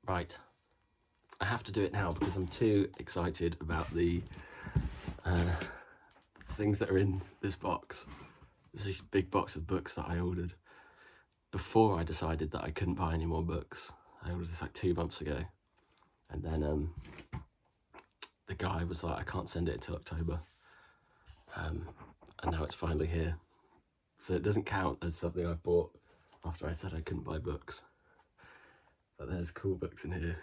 Right, I have to do it now because I'm too excited about the things that are in this box. This is a big box of books that I ordered before I decided that I couldn't buy any more books. I ordered this like 2 months ago, and then the guy was like, I can't send it until October, and now it's finally here. So it doesn't count as something I bought after I said I couldn't buy books. But there's cool books in here.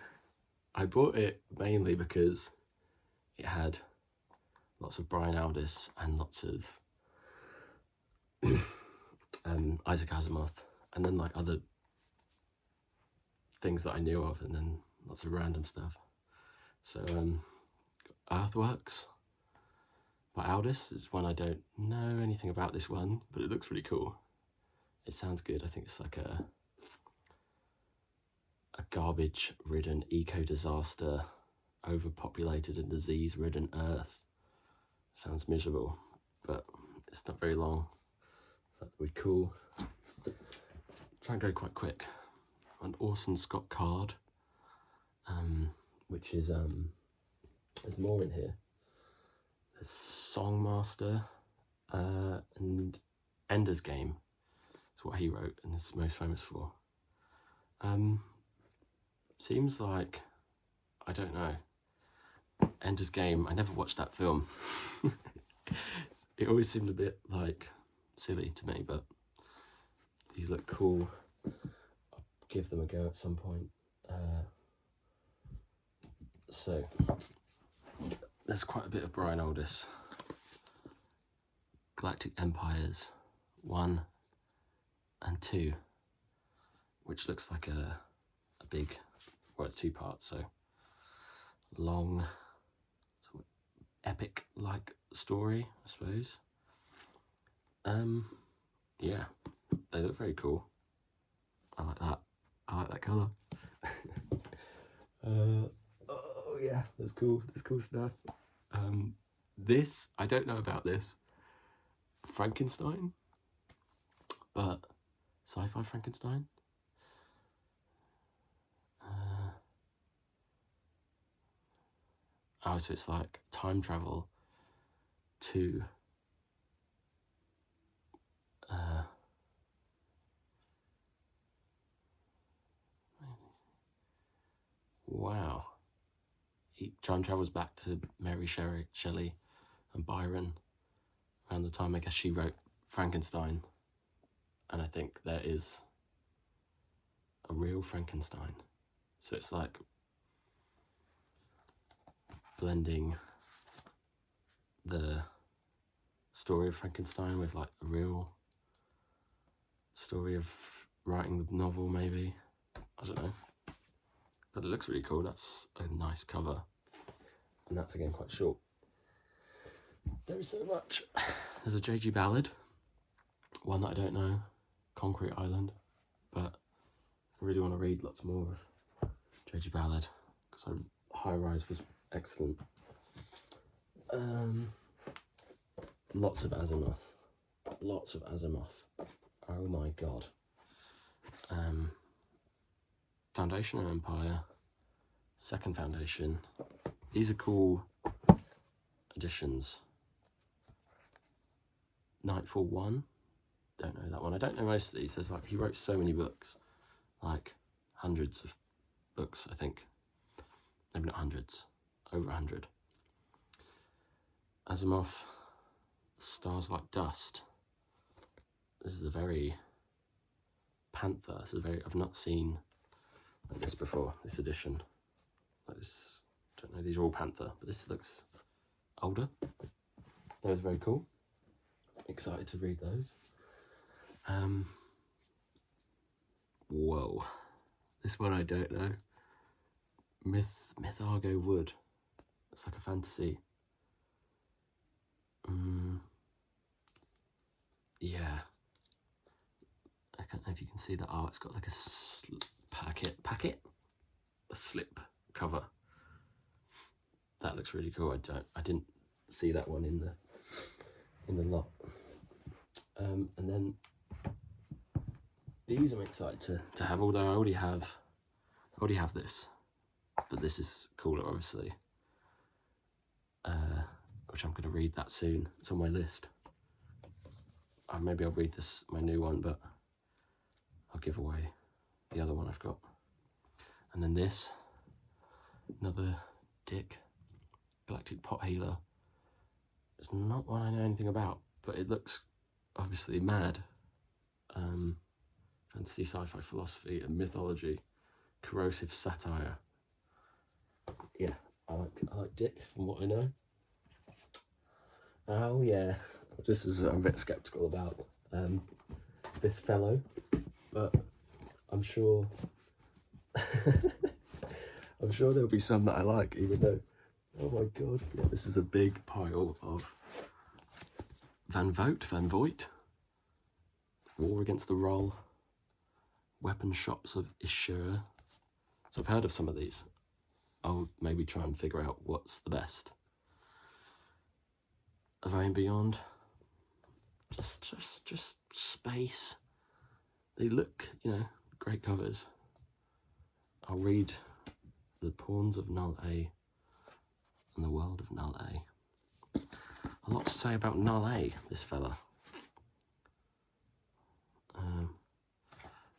I bought it mainly because it had lots of Brian Aldiss and lots of Isaac Asimov, and then like other things that I knew of, and then lots of random stuff. So Earthworks by Aldiss is one I don't know anything about this one, but it looks really cool. It sounds good. I think it's like a garbage-ridden eco-disaster, overpopulated and disease-ridden Earth. Sounds miserable, but it's not very long. So that'd be cool. Try and go quite quick. An Orson Scott Card, which is there's more in here. There's Songmaster and Ender's Game. That's what he wrote and is most famous for. Seems like, I don't know, Ender's Game, I never watched that film. It always seemed a bit like silly to me, but these look cool. I'll give them a go at some point. So there's quite a bit of Brian Aldiss. Galactic Empires 1 and 2, which looks like a big, well, it's 2 parts, so long, sort of epic-like story, I suppose. Yeah, they look very cool. I like that. I like that colour. Oh yeah, that's cool. That's cool stuff. This, I don't know about this. Frankenstein, but sci-fi Frankenstein. Oh, so it's like time travel to wow. He time travels back to Mary Shelley and Byron around the time I guess she wrote Frankenstein, and I think there is a real Frankenstein. So it's like blending the story of Frankenstein with like a real story of writing the novel, maybe. I don't know. But it looks really cool. That's a nice cover. And that's again quite short. There is so much. There's a J.G. Ballard, one that I don't know, Concrete Island, but I really want to read lots more of J.G. Ballard because High Rise was excellent. Lots of Asimov. Lots of Asimov. Oh my god. Foundation of Empire, Second Foundation. These are cool editions. Nightfall 1. Don't know that one. I don't know most of these. There's like, he wrote so many books. Like hundreds of books, I think. Maybe not hundreds. Over 100. Asimov, Stars Like Dust. This is a very Panther. This is very, I've not seen like this before, this edition. Like this, I don't know, these are all Panther, but this looks older. Those are very cool. Excited to read those. Whoa. This one I don't know. Myth Argo Wood. It's like a fantasy. Yeah. I don't know if you can see that. Oh, it's got like a a slip cover. That looks really cool. I didn't see that one in the lot. And then these I'm excited to have, although I already have this. but this is cooler, obviously. Which I'm going to read that soon. It's on my list. Maybe I'll read my new one, but I'll give away the other one I've got. And then this, another Dick Galactic Pot Healer. It's not one I know anything about, but it looks obviously mad. Fantasy, sci-fi, philosophy, and mythology. Corrosive satire. Yeah, I like Dick from what I know. Oh yeah, this is I'm a bit sceptical about this fellow, but I'm sure I'm sure there'll be some that I like, even though, oh my god, yeah, this is a big pile of Van Voigt, War Against the Roll, Weapon Shops of Ishura. So I've heard of some of these. I'll maybe try and figure out what's the best. Away and Beyond. Just space. They look, great covers. I'll read The Pawns of Null A and The World of Null A. A lot to say about Null A, this fella.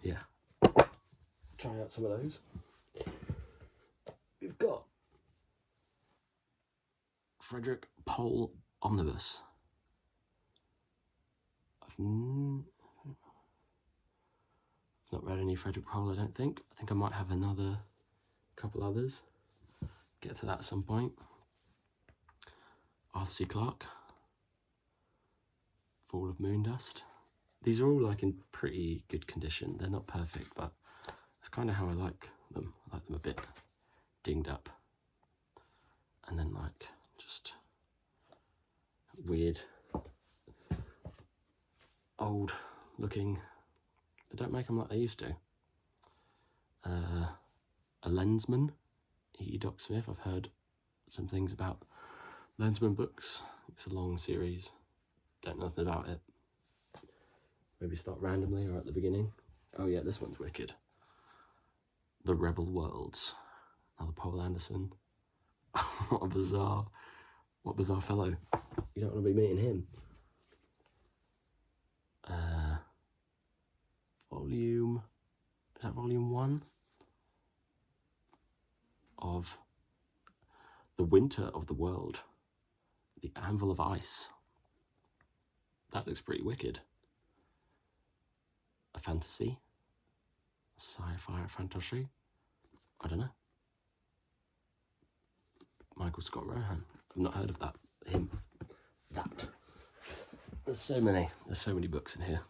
Yeah. Try out some of those. We've got Frederick Pohl Omnibus. I've not read any Frederick Pohl, I don't think. I think I might have another couple others. Get to that at some point. Arthur C. Clarke. Fall of Moondust. These are all like in pretty good condition. They're not perfect, but that's kind of how I like them. I like them a bit dinged up. And then like just weird, old looking. They don't make them like they used to. A Lensman, E. Doc Smith. I've heard some things about Lensman books. It's a long series. Don't know nothing about it. Maybe start randomly or at the beginning. Oh yeah, this one's wicked. The Rebel Worlds. Another Poul Anderson. What a bizarre fellow. You don't want to be meeting him. Is that volume 1? Of The Winter of the World. The Anvil of Ice. That looks pretty wicked. A fantasy? Sci-fi fantasy? I don't know. Michael Scott Rohan. I've not heard of that. Him. That. There's so many books in here.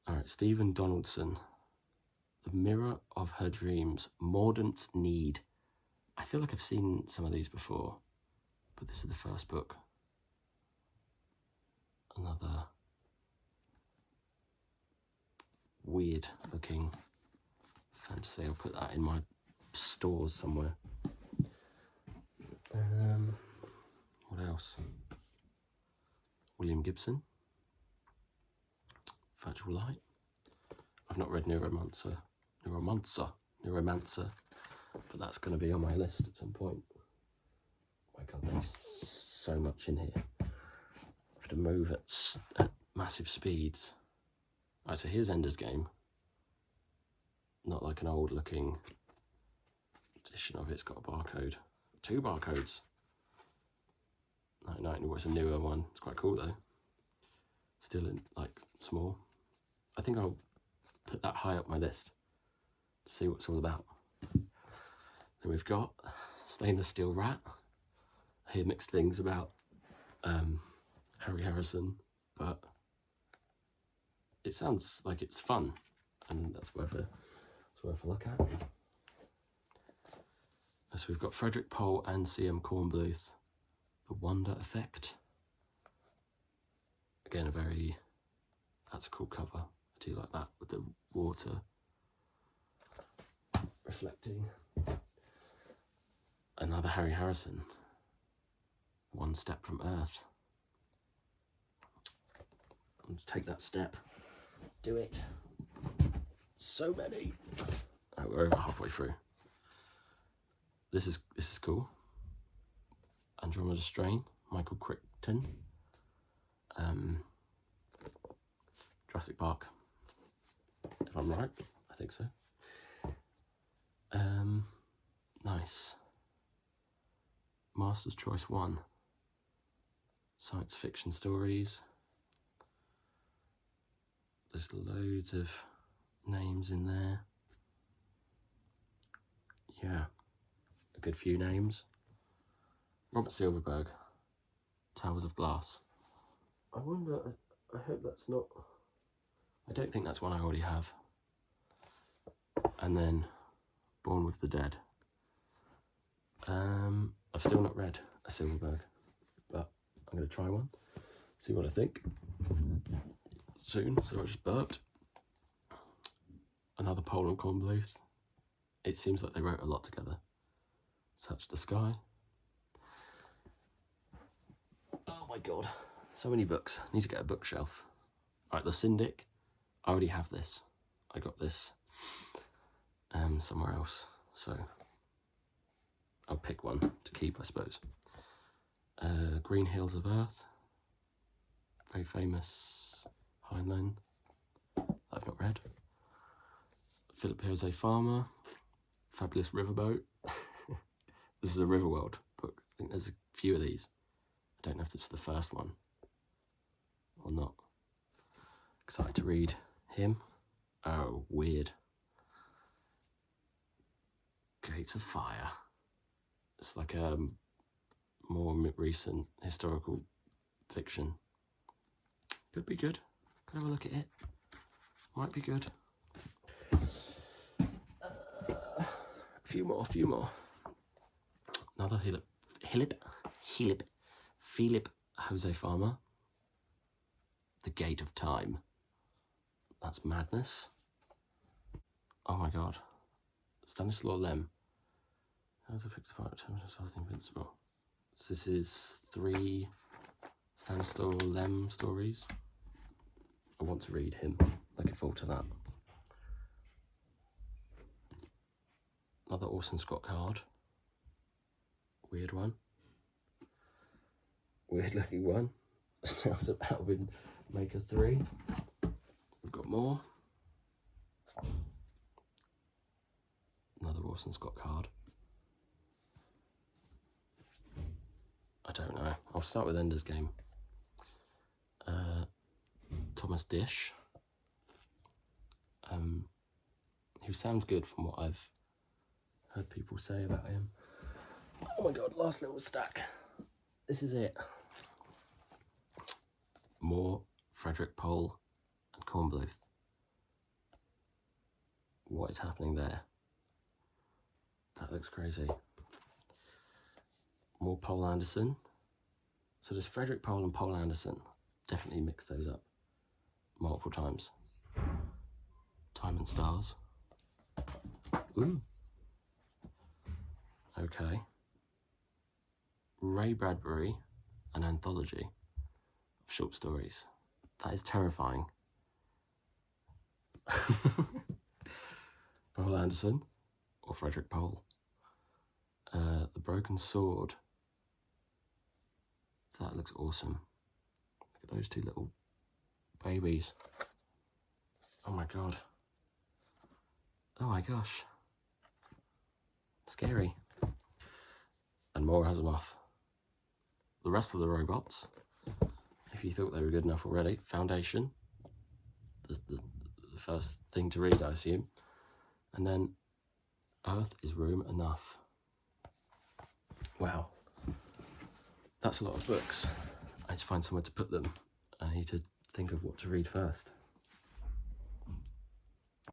Alright, Stephen Donaldson. The Mirror of Her Dreams. Mordant's Need. I feel like I've seen some of these before, but this is the first book. Another weird looking fantasy. I'll put that in my stores somewhere. What else? William Gibson. Virtual Light. I've not read Neuromancer, but that's going to be on my list at some point. Oh my god, there's so much in here. I have to move at massive speeds. Right, so here's Ender's Game. Not like an old looking edition of it. It's got a barcode. 2 barcodes. 99, it's a newer one. It's quite cool though. Still in like small. I think I'll put that high up my list to see what it's all about. Then we've got Stainless Steel Rat. I hear mixed things about Harry Harrison, but it sounds like it's fun, and that's worth a look at. So we've got Frederick Pohl and C.M. Kornbluth, The Wonder Effect. Again, that's a cool cover. I do like that with the water reflecting. Another Harry Harrison, One Step from Earth. Let's take that step. Do it. So many. Oh, we're over halfway through. This is cool. Andromeda Strain, Michael Crichton. Jurassic Park, if I'm right, I think so. Nice. Master's Choice 1. Science fiction stories. There's loads of names in there. Yeah, a good few names. Robert Silverberg, Towers of Glass. I wonder, I hope that's not... I don't think that's one I already have. And then Born with the Dead. I've still not read a Silverberg, but I'm going to try one, see what I think. Soon, so I just burped. Another Pole and Kornbluth. It seems like they wrote a lot together. Search the Sky. Oh my god, so many books. Need to get a bookshelf. Alright, The Syndic. I already have this. I got this somewhere else, so I'll pick one to keep, I suppose. Green Hills of Earth. Very famous Heinlein. I've not read. Philip Jose Farmer. Fabulous Riverboat. This is a Riverworld book. I think there's a few of these. I don't know if it's the first one or not. Excited to read him. Oh, weird. Gates of Fire. It's like a more recent historical fiction. Could be good. Could have a look at it. Might be good. A few more. Another Philip Jose Farmer. The Gate of Time. That's madness. Oh my god. Stanislaw Lem. How's a fixed part of Invincible? So this is 3 Stanislaw Lem stories. I want to read him. Looking forward to that. Another Orson Scott card. Weird one. Weird looking one. Sounds about with Maker 3. We've got more. Another Orson Scott card. I don't know. I'll start with Ender's Game. Thomas Dish. Who sounds good from what I've heard people say about him. Oh my god, last little stack. This is it. More Frederick Pole and Kornbluth. What is happening there? That looks crazy. More Poul Anderson. So there's Frederick Pole and Poul Anderson. Definitely mix those up multiple times. Time and Stars. Ooh. Okay. Ray Bradbury, an anthology of short stories. That is terrifying. Poul Anderson or Frederick Pole. The Broken Sword. That looks awesome. Look at those 2 little babies. Oh my god. Oh my gosh. Scary. And more Asimov. The rest of the robots, if you thought they were good enough already. Foundation. The first thing to read, I assume. And then Earth is Room Enough. Wow. That's a lot of books. I need to find somewhere to put them. I need to think of what to read first.